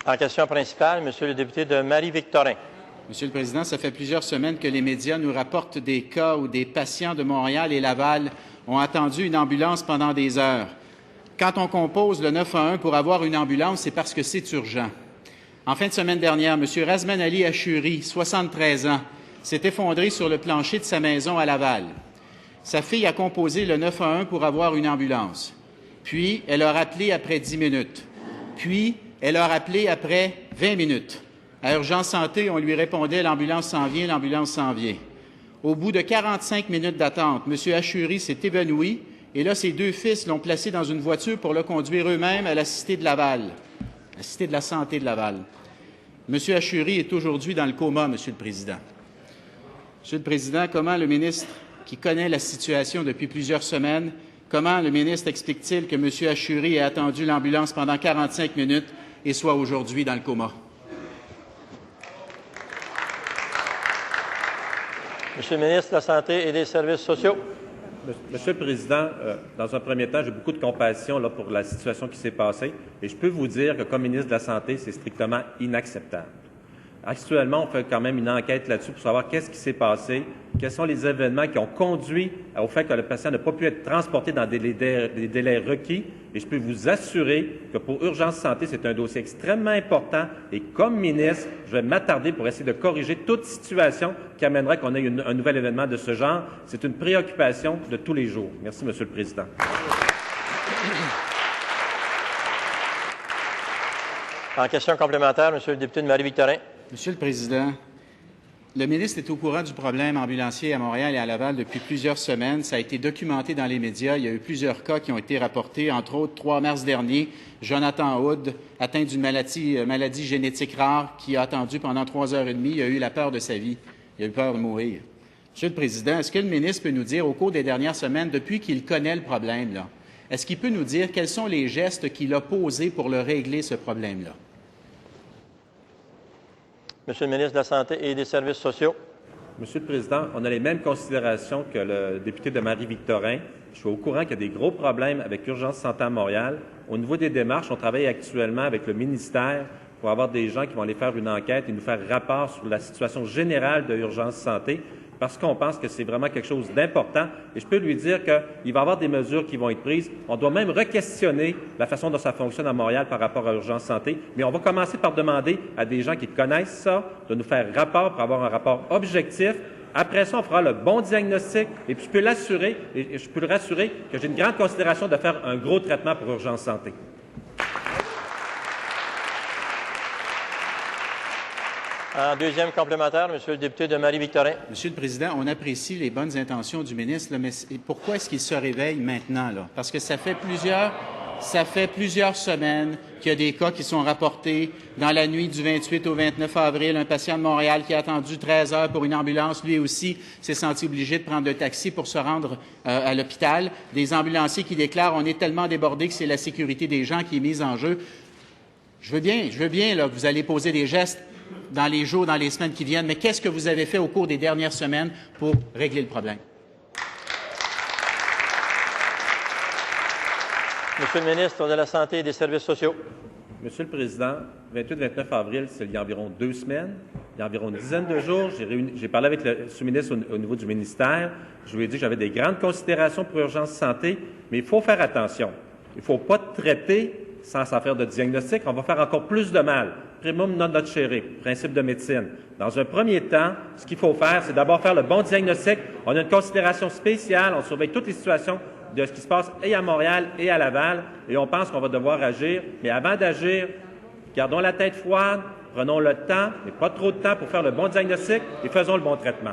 En question principale, Monsieur le député de Marie-Victorin. Monsieur le Président, ça fait plusieurs semaines que les médias nous rapportent des cas où des patients de Montréal et Laval ont attendu une ambulance pendant des heures. Quand on compose le 911 pour avoir une ambulance, c'est parce que c'est urgent. En fin de semaine dernière, M. Razman Ali Achouri, 73 ans, s'est effondré sur le plancher de sa maison à Laval. Sa fille a composé le 911 pour avoir une ambulance. Puis, elle a rappelé après 10 minutes. Puis, elle a rappelé après 20 minutes. À Urgence Santé, on lui répondait « L'ambulance s'en vient, l'ambulance s'en vient ». Au bout de 45 minutes d'attente, M. Achouri s'est évanoui et là, ses deux fils l'ont placé dans une voiture pour le conduire eux-mêmes à la Cité de Laval, la Cité de la Santé de Laval. M. Achouri est aujourd'hui dans le coma, Monsieur le Président. Monsieur le Président, comment le ministre, qui connaît la situation depuis plusieurs semaines, comment le ministre explique-t-il que M. Achouri ait attendu l'ambulance pendant 45 minutes et soit aujourd'hui dans le coma? Monsieur le ministre de la Santé et des Services sociaux. Monsieur le Président, dans un premier temps, j'ai beaucoup de compassion pour la situation qui s'est passée et je peux vous dire que comme ministre de la Santé, c'est strictement inacceptable. Actuellement, on fait quand même une enquête là-dessus pour savoir qu'est-ce qui s'est passé, quels sont les événements qui ont conduit au fait que le patient n'a pas pu être transporté dans des délais requis. Et je peux vous assurer que pour Urgence Santé, c'est un dossier extrêmement important. Et comme ministre, je vais m'attarder pour essayer de corriger toute situation qui amènerait qu'on ait un nouvel événement de ce genre. C'est une préoccupation de tous les jours. Merci, Monsieur le Président. En question complémentaire, Monsieur le député de Marie-Victorin. Monsieur le Président, le ministre est au courant du problème ambulancier à Montréal et à Laval depuis plusieurs semaines. Ça a été documenté dans les médias. Il y a eu plusieurs cas qui ont été rapportés, entre autres, 3 mars dernier, Jonathan Hood, atteint d'une maladie génétique rare, qui a attendu pendant 3 heures et demie. Il a eu la peur de sa vie. Il a eu peur de mourir. Monsieur le Président, est-ce que le ministre peut nous dire, au cours des dernières semaines, depuis qu'il connaît le problème, est-ce qu'il peut nous dire quels sont les gestes qu'il a posés pour le régler, ce problème-là? Monsieur le ministre de la Santé et des Services sociaux. Monsieur le Président, on a les mêmes considérations que le député de Marie-Victorin. Je suis au courant qu'il y a des gros problèmes avec Urgence Santé à Montréal. Au niveau des démarches, on travaille actuellement avec le ministère pour avoir des gens qui vont aller faire une enquête et nous faire rapport sur la situation générale de Urgence Santé, parce qu'on pense que c'est vraiment quelque chose d'important. Et je peux lui dire qu'il va y avoir des mesures qui vont être prises. On doit même re-questionner la façon dont ça fonctionne à Montréal par rapport à Urgence Santé. Mais on va commencer par demander à des gens qui connaissent ça de nous faire rapport pour avoir un rapport objectif. Après ça, on fera le bon diagnostic. Et puis, je peux le rassurer que j'ai une grande considération de faire un gros traitement pour Urgence Santé. En deuxième complémentaire, Monsieur le député de Marie-Victorin. Monsieur le Président, on apprécie les bonnes intentions du ministre, mais pourquoi est-ce qu'il se réveille maintenant, là? Parce que ça fait plusieurs semaines qu'il y a des cas qui sont rapportés. Dans la nuit du 28 au 29 avril, un patient de Montréal qui a attendu 13 heures pour une ambulance, lui aussi, s'est senti obligé de prendre le taxi pour se rendre à l'hôpital. Des ambulanciers qui déclarent « on est tellement débordés que c'est la sécurité des gens qui est mise en jeu ». Je veux bien là, que vous allez poser des gestes dans les jours, dans les semaines qui viennent, mais qu'est-ce que vous avez fait au cours des dernières semaines pour régler le problème? Monsieur le ministre de la Santé et des Services sociaux. Monsieur le Président, 28-29 avril, c'est il y a environ 2 semaines. Il y a environ une dizaine de jours, j'ai parlé avec le sous-ministre au niveau du ministère. Je lui ai dit que j'avais des grandes considérations pour Urgence Santé, mais il faut faire attention. Il ne faut pas traiter sans faire de diagnostic. On va faire encore plus de mal. Primum non nocere, principe de médecine. Dans un premier temps, ce qu'il faut faire, c'est d'abord faire le bon diagnostic. On a une considération spéciale. On surveille toutes les situations de ce qui se passe et à Montréal et à Laval. Et on pense qu'on va devoir agir. Mais avant d'agir, gardons la tête froide, prenons le temps, mais pas trop de temps pour faire le bon diagnostic et faisons le bon traitement.